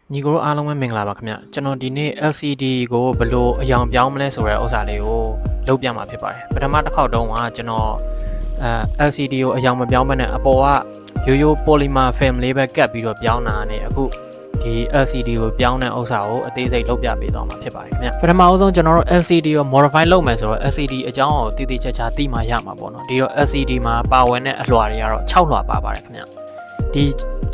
ညီကိုအားလုံးပဲမင်္ဂလာပါခင်ဗျကျွန်တော်ဒီနေ့ LCD ကိုဘယ်လိုအယောင်ပြောင်းမလဲဆိုတဲ့ဥစ္စာလေးကိုလုပ်ပြမှာဖြစ်ပါတယ်ပထမတစ်ခေါက်တုန်းကကျွန်တော်LCD ကိုအယောင်မပြောင်းဘဲနဲ့အပေါ်ကရိုးရိုး polymer film လေးပဲကတ်ပြီးတော့ပြောင်းတာနဲ့အခုဒီ LCD ကိုပြောင်းတဲ့ဥစ္စာကိုအသေးစိတ်လုပ်ပြပေးသွားမှာဖြစ်ပါတယ်ခင်ဗျပထမအဆုံးကျွန်တော်တို့ LCD ကို modify လုပ်မယ်ဆိုတော့ LCD အကြောင်းကိုတည်တည်ချာချာသိမှရမှာပေါ့နော်ဒီတော့ LCD မှာပါဝင်တဲ့အလွှာတွေကတော့6လွှာပါပါတယ်ခင်ဗျဒီ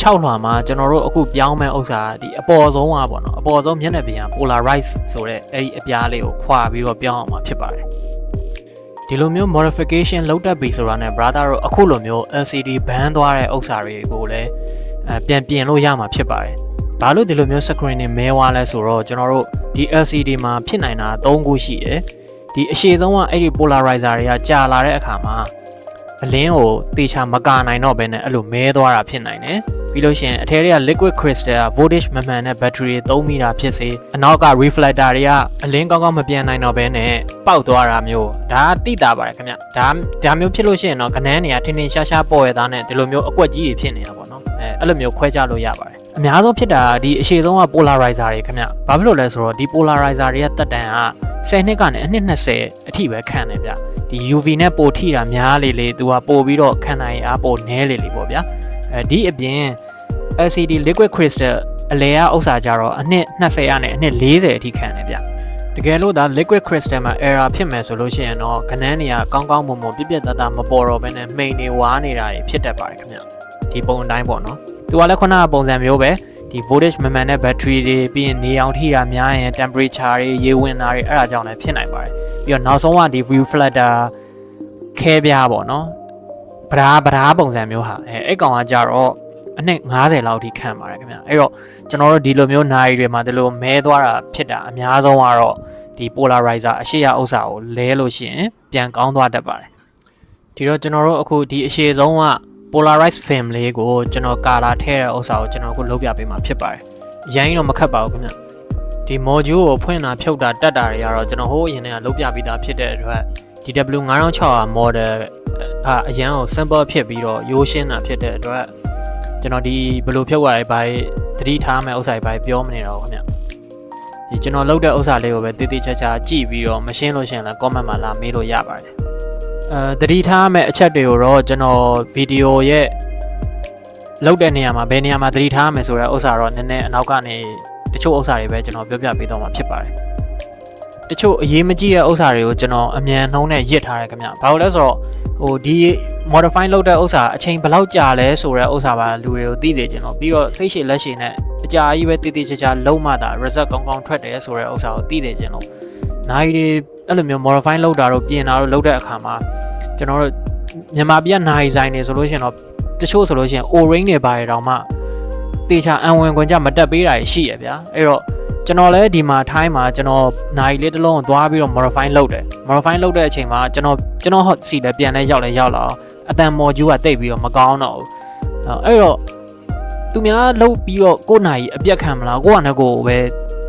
6လွှာမှာကျွန်တော်တို့အခုပြောင်းမဲ့ဥစ္စာဒီအပေါ်ဆုံးอ่ะပေါ့နော်အပေါ်ဆုံးမျက်နှာပြင်က polarize ဆိုတဲ့အဲ့ဒီအပြားလေးကိုခွာပြီးတော့ပြောင်းအောင်မှာဖြစ်ပါတယ်ဒီလိုမျိုး modification လုပ်တတ်ပြီဆိုတာနဲ့ brother တို့အခုလိုမျိုး LCD ဘန်းသွားတဲ့ဥစ္စာတွေကိုလည်းပြန်ပြင်လို့ရမှာဖြစ်ပါတယ်ဘာလို့ဒီလိုမျိုး screen တွေမဲသွားလဲဆိုတော့ကျွန်တော်တို့ဒီ LCD မှာဖြစ်နိုင်တာ3ခုရှိတယ်ဒီအရှည်ဆုံးကအဲ့ဒီ polarizer တွေကကြာလာတဲ့အခါမှာအလင်းကိုတေချာမကာနိုင်တော့ဘဲနဲ့အဲ့လိုမဲသွားတာဖြစ်နိုင်တယ်ပြီးလို့ရှိရင်အထဲတွေက liquid crystal voltage မမှန်တဲ့ battery တွေသုံးမိတာဖြစ်စေအနောက်က reflector တွေကအလင်းကောင်းကောင်းမပြန်နိုင်တော့ဘဲနဲ့ပေါက်သွားတာမျိုးဒါတိတာပါတယ်ခင်ဗျဒါမျိုးဖြစ်လို့ရှိရင်တော့ကနန်းတွေကထင်းထင်းရှားရှားပေါ်ရသားနဲ့ဒီလိုမျိုးအကွက်ကြီးတွေဖြစ်နေတာပေါ့နော်အဲ့လိုမျိုးခွဲခြားလို့ရပါတယ်အများဆုံးဖြစ်တာဒီအရှည်ဆုံးက polarizer တွေခင်ဗျဘာဖြစ်လို့လဲဆိုတော့ဒီ polarizer တွေရဲ့တက်တန်က10နှစ်ကနေအနှစ်20အထိပဲခံတယ်ဗျဒီ UV နဲ့ပိုထိတာများလေသူကပို့ပြီးတော့ခံနိုင်အားပိုနဲလေပေါ့ဗျာဒီအပြင် LCD liquid crystal အလဲရဥစ္စာကြတော့အနှစ်20ကနေအနှစ်40အထိခံတယ်ဗျတကယ်လို့ဒါ liquid crystal မှာ error ဖြစ်မယ်ဆိုလို့ရှိရင်တော့ခဏန်းတွေကကောင်းကောင်းမွန်မွန်ပြပြတတ်မပေါ်တော့ဘဲနဲ့မှိန်နေဝါနေတာဖြစ်တတ်ပါတယ်ခင်ဗျဒီပုံအတိုင်းပေါ့နော်သူကလည်းခုနကပုံစံမျိုးပဲဒီ voltage မမှန်တဲ့ battery တွေပြီးရင်နေအောင်ထိတာများရင် temperature တွေရေဝင်တာတွေအဲ့ဒါကြောင့်လည်းဖြစ်နိုင်ပါတယ်ပြီးတော့နောက်ဆုံးကဒီ reflector ခဲပြားပေါ့နော်ဗရာပုံစံမျိုးဟာအဲ့ကောင်ကကြတော့အနှစ်90လောက်ထိခံပါတယ်ခင်ဗျအဲ့တော့ကျွန်တော်တို့ဒီလိုမျိုးနာရီတွေမှာဒီလိုမဲသွားတာဖြစ်တာအများဆုံးကတော့ဒီ polarizer အရှိရဥစ္စာကိုလဲလို့ရှိရင်ပြန်ကောင်းသွားတတ်ပါတယ်ဒီတော့ကျွန်တော်တို့အခုဒီအရှိဆုံးကpolarize film လေးကိုကျွန်တော်ကာလာထည့်တဲ့ဥစ္စာကိုကျွန်တော်အခုလုပ်ပြပေးမှာဖြစ်ပါတယ်။ရိုင်းတော့မခတ်ပါဘူးခင်ဗျ။ဒီ module ကိုဖွင့်တာဖြုတ်တာတက်တာတွေကတော့ကျွန်တော်ဟိုးအရင်ကလုပ်ပြပြီးသားဖြစ်တဲ့အတွက် DW 9600 model အရန်ကို simple ဖြစ်ပြီးတော့ရိုးရှင်းတာဖြစ်တဲ့အတွက်ကျွန်တော်ဒီဘယ်လိုဖြုတ်ရလဲဘာသတိထားမယ်ဥစ္စာတွေဘာပြောမနေတော့ဘူးခင်ဗျ။ဒီကျွန်တော်လုပ်တဲ့ဥစ္စာလေးကိုပဲတည်တည်ချာချာကြည့်ပြီးတော့မရှင်းလို့ရှိရင်လည်း comment မှာလာမေးလို့ရပါတယ်။သတိထားမဲ့အချက်တွေကိုတော့ကျွန်တော်ဗီဒီယိုရဲ့လောက်တဲ့နေရာမှာဘယ်နေရာမှာသတိထားမယ်ဆိုတဲ့ဥစ္စာတော့နည်းနည်းအနောက်ကနေတချို့ဥစ္စာတွေပဲကျွန်တော်ပြောပြပေးတော့မှာဖြစ်ပါတယ်တချို့အရေးမကြီးတဲ့ဥစ္စာတွေကိုကျွန်တော်အမြန်နှုံးနဲ့ရစ်ထားတယ်ခင်ဗျဘာလို့လဲဆိုတော့ဟိုဒီ modify လုပ်တဲ့ဥစ္စာအချိန်ဘယ်လောက်ကြာလဲဆိုတဲ့ဥစ္စာပါလူတွေကိုသိစေချင်တော့ပြီးတော့စိတ်ရှည်လက်ရှည်နဲ့အကြာကြီးပဲတည်တည်ချာချာလုံးမှသာ result ကောင်းကောင်းထွက်တယ်ဆိုတဲ့ဥစ္စာကိုသိစေချင်လို့နိုင်တွေအဲ့လိုမျိုး modify လုပ်တာတော့ပြင်တာတော့လုပ်တဲ့အခါမှာကျွန်တော်တို့မြန်မာပြည်ကနိုင်ဆိုင်နေဆိုလို့ရှိရင်တော့တချို့ဆိုလို့ရှိရင် O-ring တွေပါရတော့မှတေချာအံဝင်ခွင့်ကြမတက်ပေးတာရှိရဗျာအဲ့တော့ကျွန်တော်လည်းဒီမှာထိုင်းမှာကျွန်တော်နိုင်လေးတစ်လုံးကိုသွားပြီးတော့ modify လုပ်တယ် modify လုပ်တဲ့အချိန်မှာကျွန်တော်ဟော့စီလည်းပြန်လဲရောက်လာအတန် module ကတိတ်ပြီးတော့မကောင်းတော့ဘူးအဲ့တော့သူများလှုပ်ပြီးတော့ကိုယ်နိုင်အပြက်ခံမလားကိုယ့်အနေကိုပဲ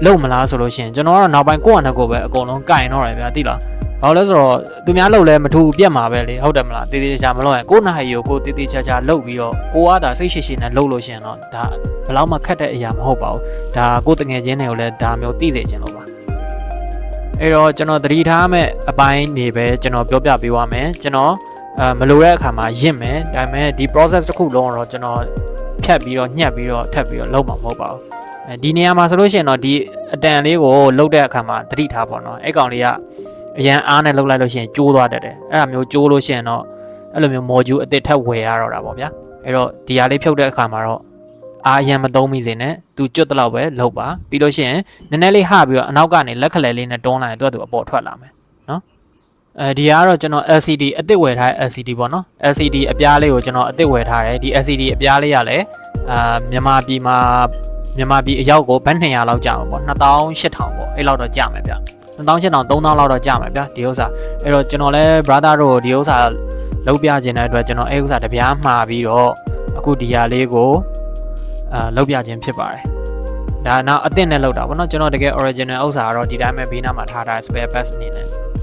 လုံမလားဆိုလို့ရှိရင်ကျွန်တော်ကတော့နောက်ပိုင်းကိုယ့်အနေကိုပဲအကုန်လုံးကင်တော့တယ်ဗျာသိလားဘာလို့လဲဆိုတော့သူများလှုပ်လဲမထူပြက်မှာပဲလေဟုတ်တယ်မလားတေးသေးချာမလို့ရင်ကိုယ့်နိုင်ကိုကိုတေးသေးချာလှုပ်ပြီးတော့ကိုကဒါစိတ်ရှိရှိနဲ့လှုပ်လို့ရှိရင်တော့ဒါဘယ်လောက်မှခက်တဲ့အရာမဟုတ်ပါဘူးဒါကိုတငယ်ချင်းတွေကိုလည်းဒါမျိုးသိစေချင်လို့ပါအဲ့တော့ကျွန်တော်သတိထားမဲ့အပိုင်းနေပဲကျွန်တော်ပြောပြပေးသွားမယ်ကျွန်တော်မလိုတဲ့အခါမှာရင့်မယ်ဒါပေမဲ့ဒီ process တစ်ခုလုံးတော့ကျွန်တော်ဖြတ်ပြီးတော့ညှက်ပြီးတော့ထပ်ပြီးတော့လုပ်မှာမဟုတ်ပါဘူးဒီနေရာမှာဆိုလို့ရှိရင်တော့ဒီအတန်လေးကိုလုပ်တဲ့အခါမှာသတိထားပါတော့အဲ့ကောင်လေးကအရန်အားနဲ့လှုပ်လိုက်လို့ရှိရင်ကျိုးသွားတတ်တယ်အဲ့ဒါမျိုးကျိုးလို့ရှိရင်တော့အဲ့လိုမျိုး module အသစ်ထပ်ဝယ်ရတော့တာပေါ့ဗျာအဲ့တော့ဒီဟာလေးဖြုတ်တဲ့အခါမှာတော့အားအရန်မသုံးမိစေနဲ့သူကျွတ်တလောက်ပဲလှုပ်ပါပြီးလို့ရှိရင်နည်းနည်းလေးဟပြီးတော့အနောက်ကနေလက်ခလဲလေးနဲ့တွန်းလိုက်ရင်သူကအပေါ်ထွက်လာမယ်နော်ဒီကတော့ကျွန်တော် LCD အသစ်ဝယ်ထားတဲ့ LCD ပေါ့နော် LCD အပြားလေးကိုကျွန်တော်အသစ်ဝယ်ထားတယ်ဒီ LCD အပြားလေးရလဲမြန်မာပြည်အရောက်ကိုဘတ်200လောက်ကြာမှာပေါ့2800ပေါ့အဲ့လောက်တော့ကြာမယ်ဗျ2800 3000လောက်တော့ကြာမယ်ဗျာဒီဥစ္စာအဲ့တော့ကျွန်တော်လဲ brother တို့ဒီဥစ္စာလုပ်ပြခြင်းတဲ့အတွက်ကျွန်တော်အဲ့ဥစ္စာတပြားမှာပြီးတော့အခုဒီဟာလေးကိုလုပ်ပြခြင်းဖြစ်ပါတယ်ဒါနောက်အသစ်နဲ့လုပ်တာပေါ့နော်ကျွန်တော်တကယ် original ဥစ္စာကတော့ဒီတိုင်းပဲဘေးနားမှာထားတာ spare parts အနေနဲ့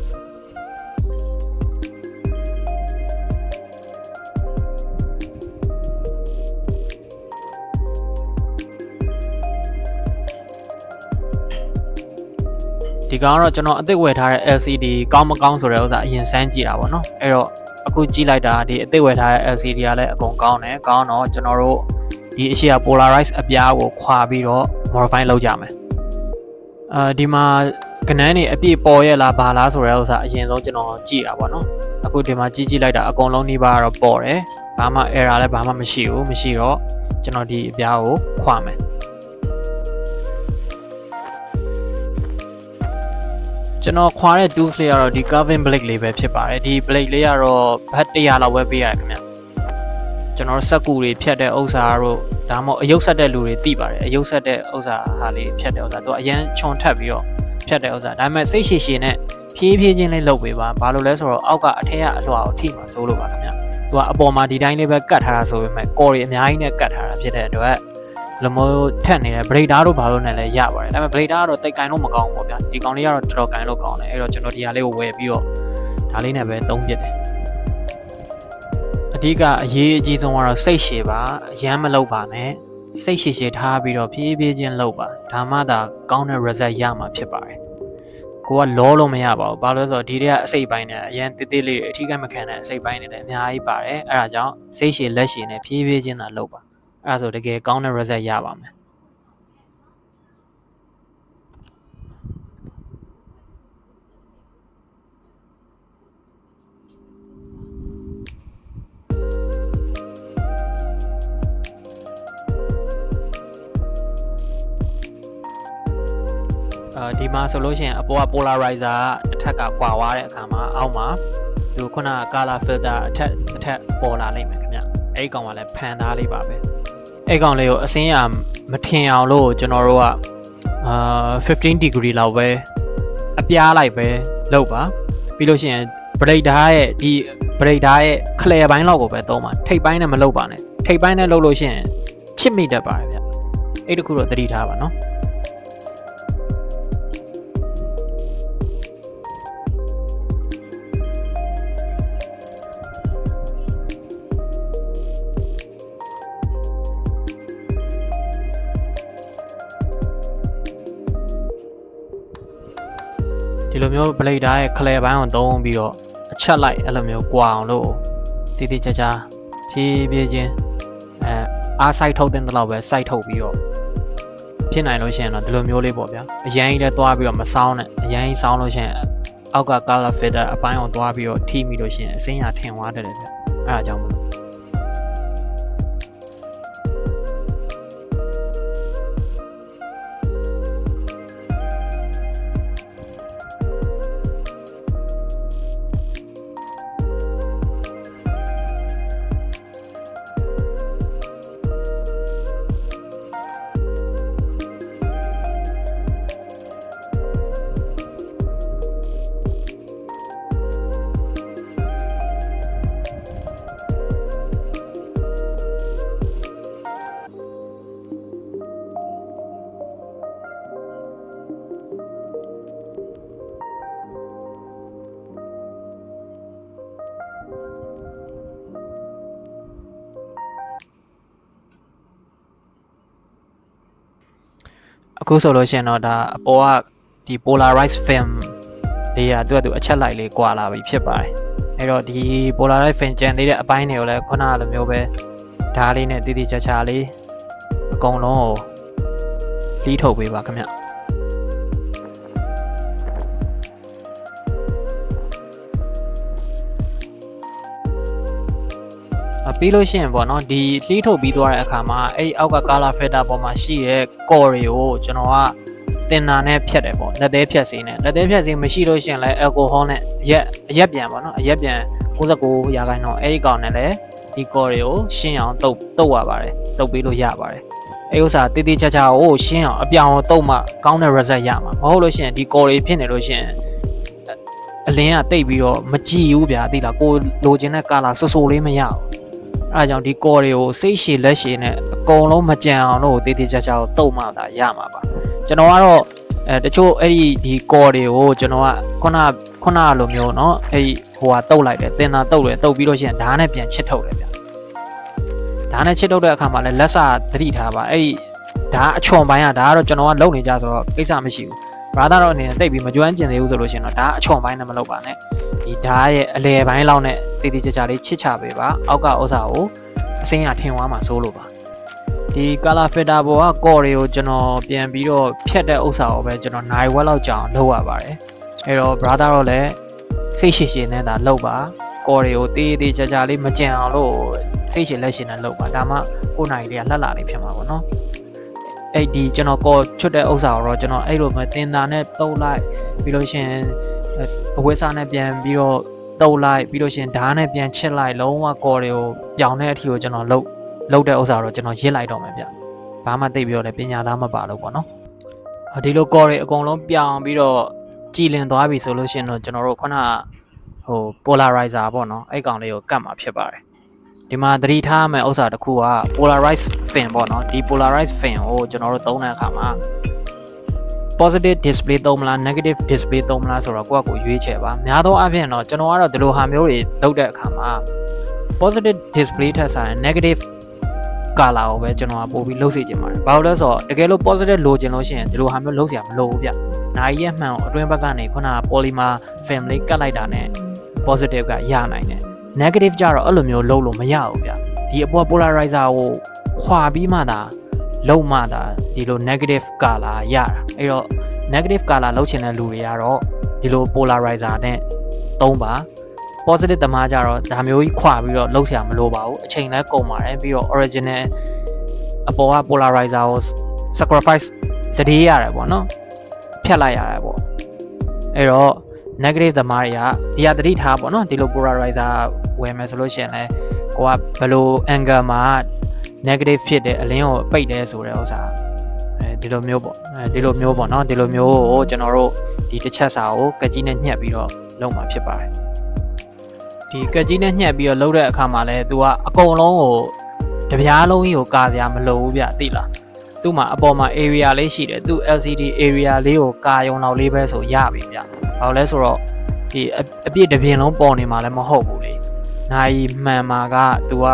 ဒီကောင်ကတော့ကျွန်တော်အသစ်ဝယ်ထားတဲ့ LCD ကောင်းမကောင်းဆိုတဲ့ဥစ္စာအရင်စမ်းကြည့်တာပေါ့နော်အဲ့တော့အခုကြည့်လိုက်တာဒီအသစ်ဝယ်ထားတဲ့ LCD ကလည်းအကုန်ကောင်းတယ်ကောင်းတော့ကျွန်တော်တို့ဒီအရှိက polarize အပြားကိုခွာပြီးတော့ modify လုပ်ကြမယ်ဒီမှာကနန်းနေအပြည့်ပေါ်ရဲ့လားဘာလားဆိုတဲ့ဥစ္စာအရင်ဆုံးကျွန်တော်ကြည့်တာပေါ့နော်အခုဒီမှာကြည့်လိုက်တာအကုန်လုံးနှိပါတော့ပေါ်တယ်ဘာမှ error လည်းဘာမှမရှိဘူးမရှိတော့ကျွန်တော်ဒီအပြားကိုခွာမယ်ကျွန်တော်ခွာတဲ့ tools လေးကတော့ဒီ carving blade လေးပဲဖြစ်ပါတယ်ဒီ blade လေးကတော့ဘတ်100လောက်ပဲပေးရတယ်ခင်ဗျကျွန်တော်စက်ကူတွေဖြတ်တဲ့ဥစ္စာတို့ဒါမှမဟုတ်အယုတ်ဆက်တဲ့လူတွေသိပါတယ်အယုတ်ဆက်တဲ့ဥစ္စာဟာလေးဖြတ်တဲ့ဥစ္စာသူကအရန်ခြုံထပ်ပြီးတော့ဖြတ်တဲ့ဥစ္စာဒါပေမဲ့စိတ်ရှည်ရှည်နဲ့ဖြည်းဖြည်းချင်းလေးလုပ်ပေးပါဘာလို့လဲဆိုတော့အောက်ကအထက်ကအလွှာကိုထိမှာစိုးလို့ပါခင်ဗျသူကအပေါ်မှာဒီတိုင်းလေးပဲကတ်ထားတာဆိုပေမဲ့ကော်တွေအများကြီးနဲ့ကတ်ထားတာဖြစ်တဲ့အတွက်လမိုးထက်နေတဲ့ blader တို့ဘာလို့နဲ့လဲရပါတယ်ဒါပေမဲ့ blader ကတော့တိတ်ကင်လို့မကောင်းဘူးပေါ့ဗျာဒီကောင်လေးကတော့တော်တော်ကင်လို့ကောင်းတယ်အဲ့တော့ကျွန်တော်ဒီဟာလေးကိုဝယ်ပြီးတော့ဒါလေးနဲ့ပဲသုံးပြတယ်အဓိကအရေးအကြီးဆုံးကတော့စိတ်ရှည်ပါအရန်မလုပ်ပါနဲ့စိတ်ရှည်ရှည်ထားပြီးတော့ဖြည်းဖြည်းချင်းလုပ်ပါဒါမှသာကောင်းတဲ့ result ရမှာဖြစ်ပါတယ်ကိုကလောလို့မရပါဘူးဘာလို့လဲဆိုတော့ဒီတည်းကအစိတ်ပိုင်းနဲ့အရန်တိတိလေးတွေအထီးကမခံတဲ့အစိတ်ပိုင်းတွေလည်းအများကြီးပါတယ်အဲ့ဒါကြောင့်စိတ်ရှည်လက်ရှည်နဲ့ဖြည်းဖြည်းချင်းသာလုပ်ပါအဲ့ဒါဆိုတကယ်ကောင်းတဲ့ result ရပါမယ်ဒီမှာဆိုလို့ရှိရင်အပေါ်က polarizer တစ်ထက်ကကွာသွားတဲ့အခါမှာအောက်မှာဒီခုနက color filter အထက်ပေါ်လာနိုင်မယ်ခင်ဗျအဲ့ကောင်ကလည်းဖန်သားလေးပါပဲအဲ့ကောင်လေးကိုအစင်းရမထင်အောင်လို့ကျွန်တော်တို့က15 degree လောက်ပဲအပြားလိုက်ပဲလုပ်ပါပြီးလို့ရှိရင် blader ရဲ့ဒီ blader ရဲ့ clear ဘိုင်းလောက်ကိုပဲသုံးပါထိပ်ပိုင်းနဲ့မလုပ်ပါနဲ့ထိပ်ပိုင်းနဲ့လုပ်လို့ရှိရင်ချစ်မိတတ်ပါတယ်ဗျအဲ့တခုတော့သတိထားပါနော်ဒီလိုမျိုး blader ရဲ့ clear ဘိုင်းကိုသုံးပြီးတော့အချက်လိုက်အဲ့လိုမျိုးကွာအောင်လို့တည်တည်ချာချာဖြည်းဖြည်းချင်းအား site ထုတ်တဲ့လောက်ပဲ site ထုတ်ပြီးတော့ဖြစ်နိုင်လို့ရှိရင်တော့ဒီလိုမျိုးလေးပေါ့ဗျာအရင်ကြီးလည်းသွားပြီးတော့မဆောင်းနဲ့အရင်ကြီးဆောင်းလို့ရှိရင်အောက်က color filter အပိုင်းကိုသွားပြီးတော့ထိမိလို့ရှိရင်အစင်းရထင်သွားတယ်ဗျအဲ့ဒါကြောင့်မလို့အခုဆိုလို့ရှိရင်တော့ဒါအပေါ်ကဒီ polarized film လေးကသူအချက်လိုက်လေးကွာလာပြီဖြစ်ပါတယ်အဲ့တော့ဒီ polarized film ကျန်သေးတဲ့အပိုင်းတွေကိုလည်းခုနကလိုမျိုးပဲဓာတ်လေးနဲ့တည်တည်ချာချာလေးအကုန်လုံးကိုလီးထုတ်ပေးပါခင်ဗျပြီးလို့ရှိရင်ပေါ့နော်ဒီလှီးထုတ်ပြီးသွားတဲ့အခါမှာအဲ့အောက်က color filter ပေါ်မှာရှိတဲ့ core တွေကိုကျွန်တော်ကတင်နာနဲ့ဖြတ်တယ်ပေါ့လက်သေးဖြတ်စီနဲ့လက်သေးဖြတ်စီမရှိလို့ရှိရင်လည်း alcohol နဲ့အရက်ပြန်ပေါ့နော်အရက်ပြန်69ရာခိုင်နှုန်းအဲ့ဒီကောင်နဲ့လည်းဒီ core တွေကိုရှင်းအောင်တုပ်ရပါတယ်တုပ်ပြီးလို့ရပါတယ်အဲ့ဥစ္စာတည်တည်ချာချာကိုရှင်းအောင်အပြောင်တုပ်မှကောင်းတဲ့ result ရမှာမဟုတ်လို့ရှိရင်ဒီ core တွေဖြစ်နေလို့ရှိရင်အလင်းကတိတ်ပြီးတော့မကြည်ဘူးဗျာသိလားကိုလိုချင်တဲ့ color စိုးလေးမရဘူးအဲ့ဒါကြောင့်ဒီ core တွေကိုစိတ်ရှည်လက်ရှည်နဲ့အကုန်လုံးမကြံအောင်လို့တည်တည်ချာချာကိုတုပ်မှသာရမှာပါကျွန်တော်ကတော့တချို့အဲ့ဒီ core တွေကိုကျွန်တော်ကခုနလိုမျိုးเนาะအဲ့ဒီဟိုဟာတုပ်လိုက်တယ်တင်တာတုပ်တယ်တုပ်ပြီးလို့ရှိရင်ဓာတ်နဲ့ပြန်ချစ်ထုတ်တယ်ဗျဓာတ်နဲ့ချစ်ထုတ်တဲ့အခါမှာလည်းလက်စာသတိထားပါအဲ့ဒီဓာတ်အချွန်ပိုင်းကဒါကတော့ကျွန်တော်ကလုံနေကြဆိုတော့ကိစ္စမရှိဘူး brother တော့အနေနဲ့တိတ်ပြီးမကျွမ်းကျင်သေးဘူးဆိုလို့ရှိရင်တော့ဒါအချွန်ပိုင်းနဲ့မလုပ်ပါနဲ့ဒီဓာတ်ရဲ့အလဲပိုင်းလောက်နဲ့တည်တည်ကြကြလေးချစ်ချပေးပါအောက်ကဥစ္စာကိုအစင်းရထင်သွားမှာစိုးလို့ပါဒီ color filter ပေါ်က core တွေကိုကျွန်တော်ပြန်ပြီးတော့ဖြတ်တဲ့ဥစ္စာကိုပဲကျွန်တော်နိုင်ဝက်လောက်ကြာအောင်လုပ်ရပါတယ်အဲ့တော့ brother တော့လည်းစိတ်ရှည်ရှည်နဲ့ဒါလုပ်ပါ core တွေကိုတည်တည်ကြကြလေးမကြင်အောင်လို့စိတ်ရှည်လက်ရှည်နဲ့လုပ်ပါဒါမှကိုယ်နိုင်လေးကလှလှလေးဖြစ်မှာပေါ့နော်အဲ့ဒီကျွန်တော်ကောချွတ်တဲ့ဥစ္စာကိုတော့ကျွန်တော်အဲ့လိုပဲတင်တာနဲ့တုပ်လိုက်ပြီးလို့ရှိရင်အဝိစားနဲ့ပြန်ပြီးတော့တုပ်လိုက်ပြီးလို့ရှိရင်ဓာတ်နဲ့ပြန်ချစ်လိုက်လုံးဝကော်တွေကိုပြောင်းတဲ့အထီကိုကျွန်တော်လုပ်တဲ့ဥစ္စာတော့ကျွန်တော်ရစ်လိုက်တော့မယ်ဗျဘာမှသိပြီးတော့လည်းပညာသားမပါလို့ပေါ့နော်ဒီလိုကော်တွေအကုန်လုံးပြောင်းပြီးတော့ကြည်လင်သွားပြီဆိုလို့ရှိရင်တော့ကျွန်တော်တို့ခုနpolarizer ပေါ့နော်အဲ့ကောင်လေးကိုကတ်မှာဖြစ်ပါတယ်ဒီမှာသတိထားမယ်ဥစ္စာတစ်ခုက polarized fin ပေါ့နော်ဒီ polarized fin ကိုကျွန်တော်တို့သုံးတဲ့အခါမှာ positive display သုံးမလား negative display သုံးမလားဆိုတော့ကိုယ့်အကိုရွေးချယ်ပါများသောအားဖြင့်တော့ကျွန်တော်ကတော့ဒီလိုဟာမျိုးတွေလုပ်တဲ့အခါမှာ positive display ထက်ဆိုင် negative color ကိုပဲကျွန်တော်ကပို့ပြီးလုပ်စေချင်ပါတယ်ဘာလို့လဲဆိုတော့တကယ်လို့ positive လိုချင်လို့ရှိရင်ဒီလိုဟာမျိုးလုပ်စရာမလိုဘူးဗျနိုင်ရဲ့မှန်ကိုအတွင်းဘက်ကနေခုနက polymer film လေးကတ်လိုက်တာနဲ့ positive ကရနိုင်တယ်negative ကြတော့အဲ့လိုမျိုးလုံးလို့မရဘူးဗျဒီအပေါ် polarizer ကိုခွာပြီးမှသာလုံးမှသာဒီလို negative color ရတာအဲ့တော့ negative color လုံးချင်တဲ့လူတွေကတော့ဒီလို polarizer နဲ့သုံးပါ positive တမားကြတော့ဒါမျိုးကြီးခွာပြီးတော့လုံးဆရာမလိုပါဘူးအချိန်လည်းကုန်ပါတယ်ပြီးတော့ original အပေါ်က polarizer ကို sacrifice စတေးရတယ်ပေါ့နော်ဖြတ်လိုက်ရတယ်ပေါ့အဲ့တော့ negative သမားတွေကဒီဟာတတိထားပေါ့နော်ဒီလို polarizer ဝယ်မယ်ဆိုလို့ရှိရင်လည်းကိုကဘယ်လို angle မှာ negative ဖြစ်တဲ့အလင်းကိုပိတ်တယ်ဆိုတဲ့ဥစ္စာဒီလိုမျိုးပေါ့ဒီလိုမျိုးပေါ့နော်ဒီလိုမျိုးကိုကျွန်တော်တို့ဒီတစ်ချက်စာကိုကကြီးနဲ့ညှက်ပြီးတော့လုပ်မှာဖြစ်ပါတယ်ဒီကကြီးနဲ့ညှက်ပြီးတော့လုပ်တဲ့အခါမှာလည်း तू ကအကုန်လုံးကိုတပြားလုံးကြီးကိုကာစရာမလိုဘူးဗျသိလားသူ့မှာအပေါ်မှာ area လေးရှိတယ်သူ LCD area လေးကိုကာယုံလောက်လေးပဲဆိုရပြီဗျဘာလို့လဲဆိုတော့ဒီအပြည့်တစ်ပြင်လုံးပေါ်နေမှာလည်းမဟုတ်ဘူးလေနိုင်မှန်မှာက तू က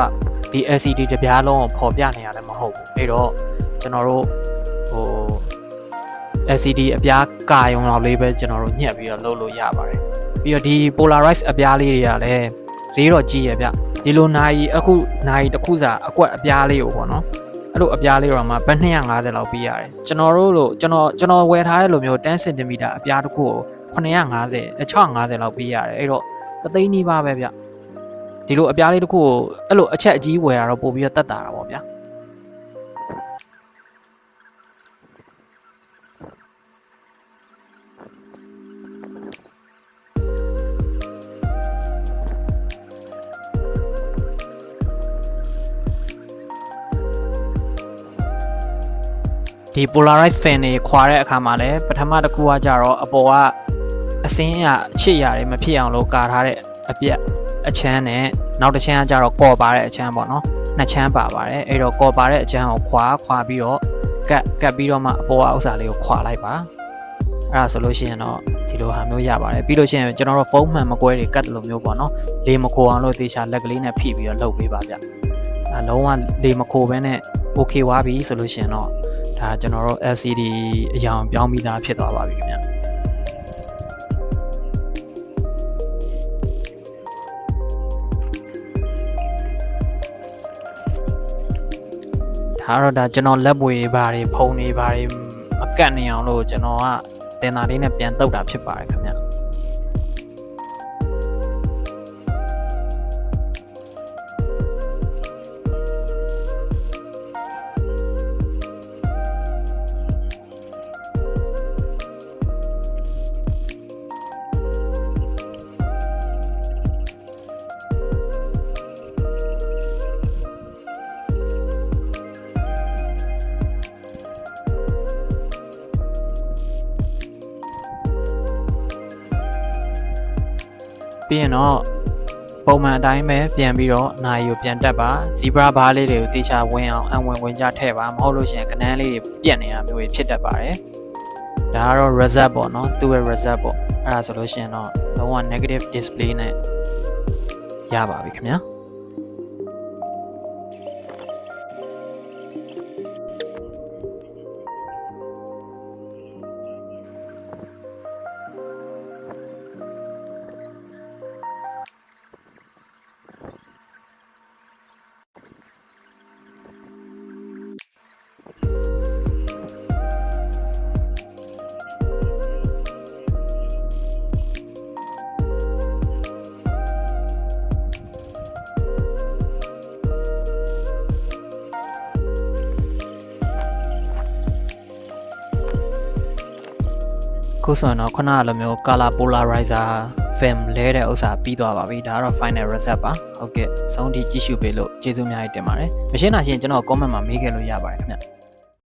ဒီ LCD တစ်ပြားလုံးကိုပေါ်ပြနေရလည်းမဟုတ်ဘူးအဲ့တော့ကျွန်တော်တို့LCD အပြားကာယုံလောက်လေးပဲကျွန်တော်တို့ညှက်ပြီးတော့လုပ်လို့ရပါတယ်ပြီးတော့ဒီ polarize အပြားလေးတွေကလည်းဈေးတော့ကြီးရဗျဒီလိုနိုင်အခုနိုင်တစ်ခုစာအကွက်အပြားလေးကိုပေါ့နော်အဲ့လိုအပြားလေးတော့မှဘတ်250လောက်ပေးရတယ်ကျွန်တော်တို့လို့ကျွန်တော်ဝယ်ထားတဲ့လိုမျိုး10 cm အပြားတစ်ခုကို950 650လောက်ပေးရတယ်အဲ့တော့3သိန်းနီးပါးပဲဗျဒီလိုအပြားလေးတစ်ခုကိုအဲ့လိုအချက်အကြီးဝယ်ရတော့ပို့ပြီးတော့တက်တာတာပေါ့ဗျာဒီ polarized fan တွေခွာတဲ့အခါမှာလည်းပထမတစ်ခုကကြတော့အပေါ်ကအစင်းအချစ်ရတယ်မဖြစ်အောင်လို့ကာထားတဲ့အပြက်အချမ်းနဲ့နောက်တစ်ချမ်းကကြတော့ကော်ပါတဲ့အချမ်းပေါ့နော်နှစ်ချမ်းပါပါတယ်အဲ့တော့ကော်ပါတဲ့အချမ်းကိုခွာပြီးတော့ကတ်ပြီးတော့မှအပေါ်ကဥစ္စာလေးကိုခွာလိုက်ပါအဲ့ဒါဆိုလို့ရှိရင်တော့ဒီလိုဟာမျိုးရပါတယ်ပြီးလို့ရှိရင်ကျွန်တော်တို့ဖုန်းမှန်မကွဲတွေကတ်တယ်လို့မျိုးပေါ့နော်လေမခိုအောင်လို့တေချာလက်ကလေးနဲ့ဖိပြီးတော့လုပ်ပေးပါဗျအလုံးဝလေမခိုပဲနဲ့ okay ဝါပြီဆိုလို့ရှိရင်တော့ဒါကျွန်တော်တို့ LCD အရောင်ပြောင်းပြီးသားဖြစ်သွားပါပြီခင်ဗျဒါကျွန်တော်လက်ပွေဘာတွေဖုံနေဘာတွေမကတ်နေအောင်လို့ကျွန်တော်ကတင်တာလေးနဲ့ပြန်တုတ်တာဖြစ်ပါတယ်ခင်ဗျပြီးရင်တော့ပုံမှန်အတိုင်းပဲပြန်ပြီးတော့နိုင်ကိုပြန်တက်ပါ zebra bar လေးတွေကိုတေချာဝင်အောင်အဝင်ကြထည့်ပါမဟုတ်လို့ရှိရင်ကနန်းလေးတွေပြက်နေတာမျိုးတွေဖြစ်တတ်ပါတယ်ဒါကတော့ result ပေါ့နော်သူ့ရဲ့ result ပေါ့အဲ့ဒါဆိုလို့ရှိရင်တော့လုံးဝ negative display နဲ့ရပါပြီခင်ဗျာ ခုဆိုရင်တော့ခုနကလိုမျိုး color polarizer film လဲတဲ့ဥစ္စာပြီးသွားပါပြီဒါကတော့ final result ပါဟုတ်ကဲ့ဆုံးထိကြည့်ရှုပေးလို့ကျေးဇူးအများကြီးတင်ပါတယ်မရှင်းတာရှင်ကျွန်တော် comment မှာမေးခဲ့လို့ရပါတယ်ခင်ဗျ